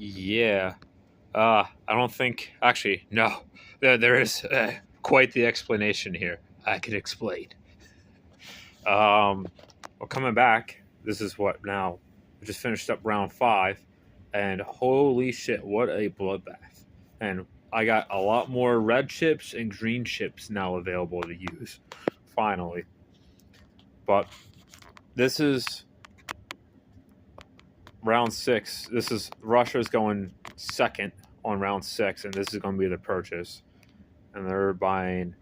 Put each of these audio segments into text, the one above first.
Yeah. I don't think. Actually, no. There is quite the explanation here. I could explain. Well, coming back, this is what now. We just finished up round five, and holy shit, what a bloodbath! And I got a lot more red chips and green chips now available to use. Finally. But this is round six. This is Russia's going second on round six, and this is going to be the purchase. And they're buying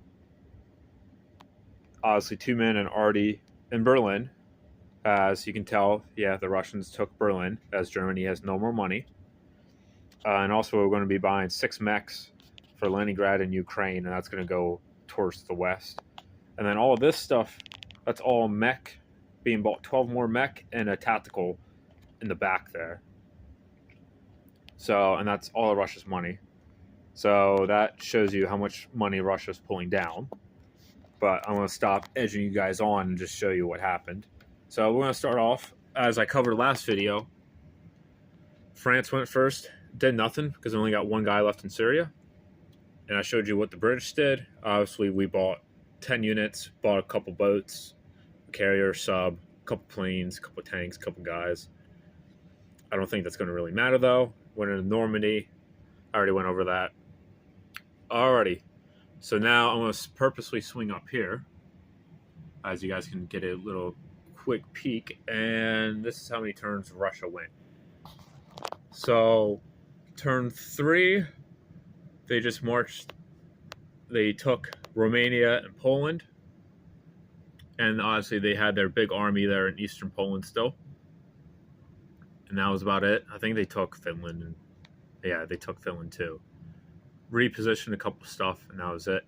obviously two men and Artie in Berlin. As you can tell, yeah, the Russians took Berlin as Germany has no more money. And also, we're going to be buying six mechs for Leningrad and Ukraine, and that's going to go towards the west. And then all of this stuff, that's all mech being bought. 12 more mech and a tactical in the back there. So, and that's all of Russia's money. So that shows you how much money Russia's pulling down. But I'm going to stop edging you guys on and just show you what happened. So we're going to start off, as I covered last video. France went first, did nothing because we only got one guy left in Syria. And I showed you what the British did. Obviously, we bought 10 units, bought a couple boats, a carrier, sub, a couple planes, a couple tanks, a couple guys. I don't think that's going to really matter, though. Went into Normandy. I already went over that. Alrighty. So now I'm going to purposely swing up here, as you guys can get a little quick peek. And this is how many turns Russia went. So, turn 3, they just marched. They took Romania and Poland. And obviously they had their big army there in eastern Poland still. And that was about it. I think they took Finland. And yeah, they took Finland too. Repositioned a couple stuff, and that was it.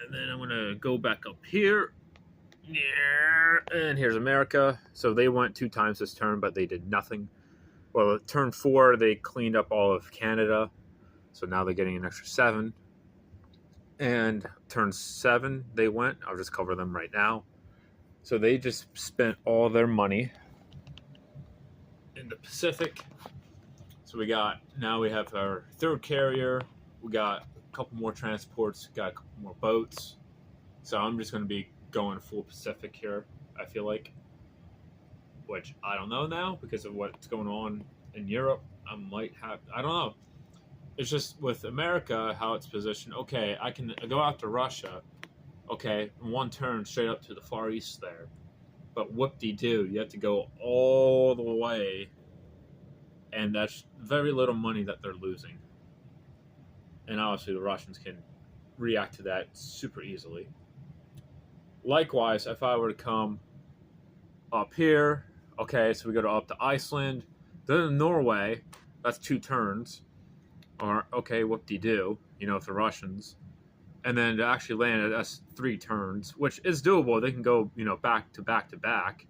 And then I'm going to go back up here. Yeah, and here's America. So they went 2 times this turn, but they did nothing. Well, turn 4, they cleaned up all of Canada. So now they're getting an extra 7. And turn 7, they went. I'll just cover them right now. So they just spent all their money in the Pacific. So now we have our 3rd carrier. We got a couple more transports, got a couple more boats. So I'm just going to be going full Pacific here, I feel like. Which I don't know now because of what's going on in Europe. I don't know. It's just with America, how it's positioned. Okay, I can go after Russia. Okay, in one turn straight up to the Far East there. But whoop-de-doo, you have to go all the way. And that's very little money that they're losing. And obviously the Russians can react to that super easily. Likewise, if I were to come up here, okay, so we go up to Iceland, then Norway, that's 2 turns. Or, okay, whoop-de-doo, if the Russians. And then to actually land it, that's 3 turns, which is doable. They can go, back to back to back.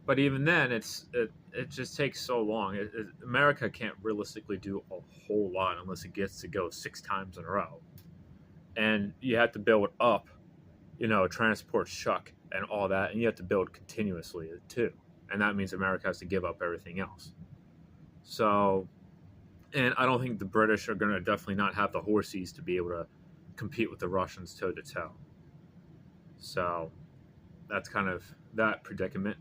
But even then, it just takes so long. America can't realistically do a whole lot unless it gets to go 6 times in a row. And you have to build up, transport shuck and all that. And you have to build continuously, too. And that means America has to give up everything else. So, and I don't think the British are going to definitely not have the horses to be able to compete with the Russians toe-to-toe. So, that's kind of that predicament.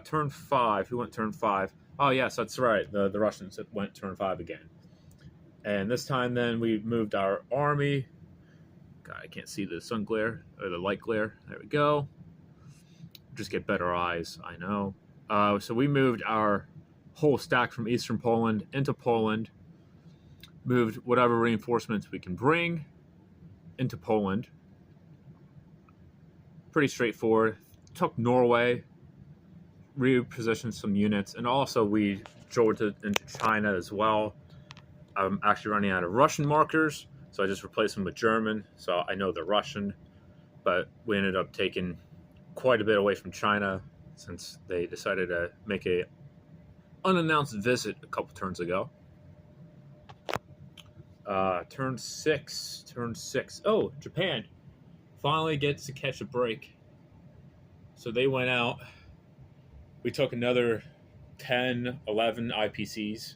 Turn 5. Who went turn 5? Oh, yes, that's right. The Russians went turn 5 again. And this time, then, we moved our army. God, I can't see the sun glare, or the light glare. There we go. Just get better eyes, I know. So we moved our whole stack from eastern Poland into Poland. Moved whatever reinforcements we can bring into Poland. Pretty straightforward. Took Norway, repositioned some units, and also we drove into China as well. I'm actually running out of Russian markers, so I just replaced them with German, so I know they're Russian, but we ended up taking quite a bit away from China since they decided to make a unannounced visit a couple turns ago. Turn 6. Oh, Japan finally gets to catch a break. So they went out. We took another 10, 11 IPCs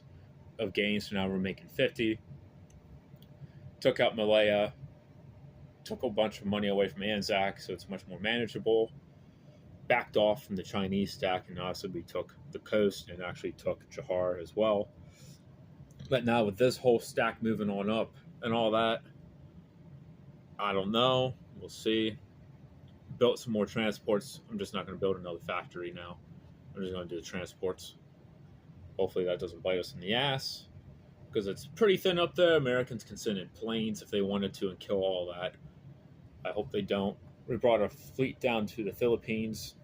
of gains, so now we're making 50. Took out Malaya, took a bunch of money away from Anzac, so it's much more manageable. Backed off from the Chinese stack, and also we took the coast and actually took Johar as well. But now with this whole stack moving on up and all that, I don't know. We'll see. Built some more transports. I'm just not going to build another factory now. I'm just going to do the transports. Hopefully that doesn't bite us in the ass, because it's pretty thin up there. Americans can send in planes if they wanted to and kill all that. I hope they don't. We brought a fleet down to the Philippines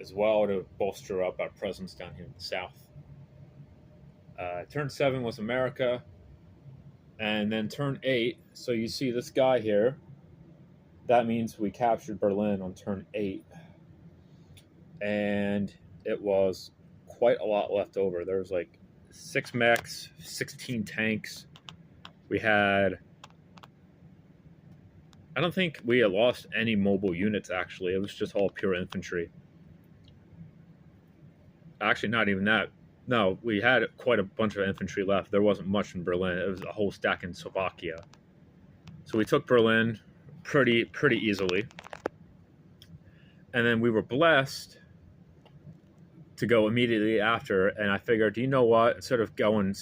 as well to bolster up our presence down here in the south. Turn 7 was America, and then turn 8. So you see this guy here. That means we captured Berlin on turn 8, and it was quite a lot left over. There was like 6 mechs, 16 tanks. We had, I don't think we had lost any mobile units, actually. It was just all pure infantry. Actually, not even that. No, we had quite a bunch of infantry left. There wasn't much in Berlin. It was a whole stack in Slovakia. So we took Berlin pretty easily. And then we were blessed to go immediately after, and I figured, you know what, instead of going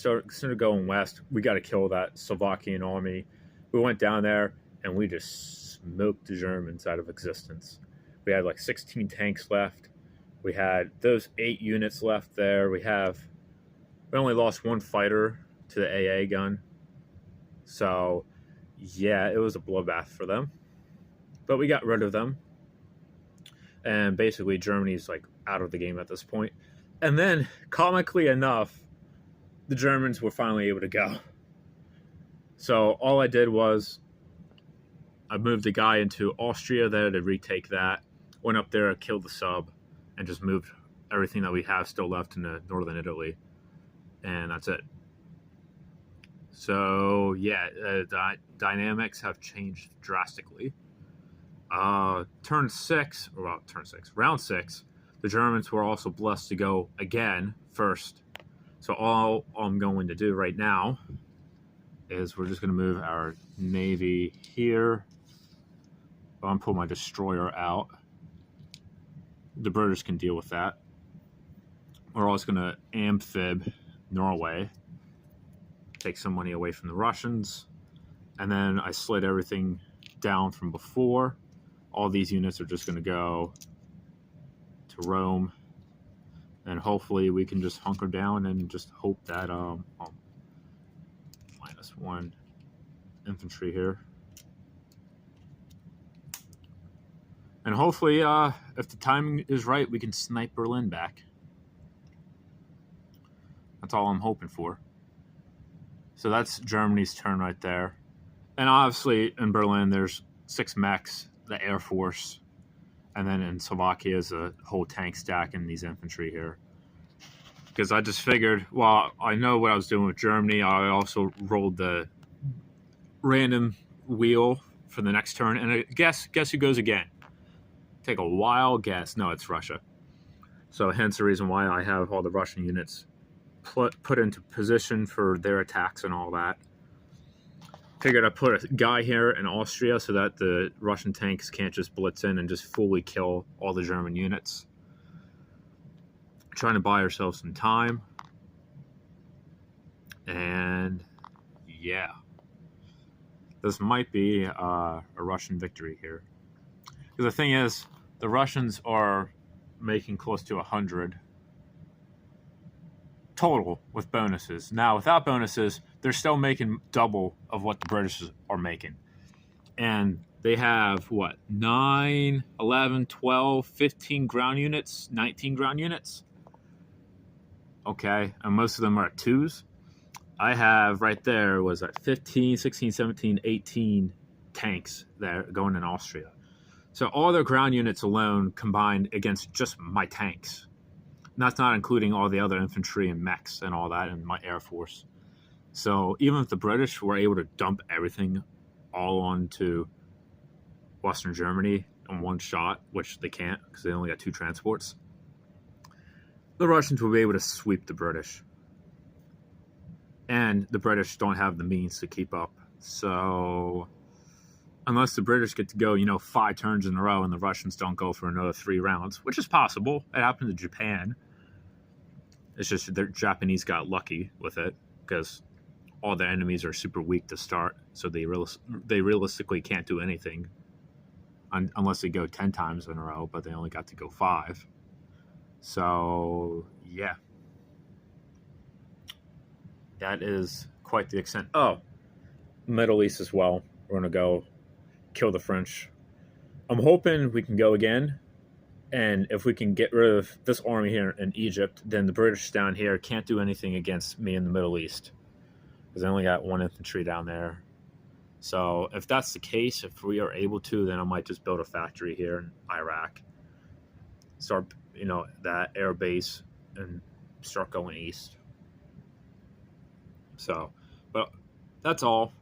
west, we got to kill that Slovakian army. We went down there and we just smoked the Germans out of existence. We had like 16 tanks left. We had those 8 units left there. We only lost 1 fighter to the AA gun. So yeah, it was a bloodbath for them, but we got rid of them. And basically Germany's like out of the game at this point. And then, comically enough, the Germans were finally able to go. So all I did was I moved the guy into Austria there to retake that. Went up there, killed the sub, and just moved everything that we have still left into northern Italy. And that's it. So yeah, dynamics have changed drastically. Round 6, the Germans were also blessed to go again first. So all I'm going to do right now is we're just going to move our navy here. I'm going to pull my destroyer out. The British can deal with that. We're also going to amphib Norway, take some money away from the Russians, and then I slid everything down from before. All these units are just going to go to Rome, and hopefully we can just hunker down and just hope that -1 infantry here, and hopefully if the timing is right, we can snipe Berlin back. That's all I'm hoping for. So that's Germany's turn right there. And obviously in Berlin there's 6 mechs, the Air Force, and then in Slovakia is a whole tank stack and these infantry here. Because I just figured, well, I know what I was doing with Germany. I also rolled the random wheel for the next turn, and guess who goes again? Take a wild guess. No, it's Russia. So hence the reason why I have all the Russian units put into position for their attacks and all that. Figured I'd put a guy here in Austria so that the Russian tanks can't just blitz in and just fully kill all the German units. Trying to buy ourselves some time. And yeah, this might be a Russian victory here. Because the thing is, the Russians are making close to 100 total with bonuses. Now, without bonuses, they're still making double of what the British are making. And they have, 9, 11, 12, 15 ground units, 19 ground units? Okay, and most of them are at 2s. I have right there was at 15, 16, 17, 18 tanks there going in Austria. So all their ground units alone combined against just my tanks. And that's not including all the other infantry and mechs and all that and my Air Force. So even if the British were able to dump everything all onto Western Germany in one shot, which they can't because they only got 2 transports, the Russians will be able to sweep the British. And the British don't have the means to keep up. So unless the British get to go, 5 turns in a row and the Russians don't go for another 3 rounds, which is possible. It happened to Japan. It's just the Japanese got lucky with it because all their enemies are super weak to start. So they realistically can't do anything unless they go 10 times in a row, but they only got to go 5. So, yeah. That is quite the extent. Oh, Middle East as well. We're going to go kill the French. I'm hoping we can go again. And if we can get rid of this army here in Egypt, then the British down here can't do anything against me in the Middle East. Because I only got 1 infantry down there. So if that's the case, if we are able to, then I might just build a factory here in Iraq. Start, that air base and start going east. So, but that's all.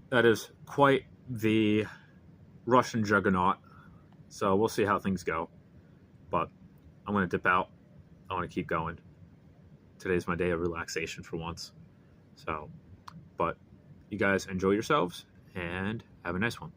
That is quite the Russian juggernaut. So we'll see how things go. But I'm going to dip out. I want to keep going. Today's my day of relaxation for once. So, but you guys enjoy yourselves and have a nice one.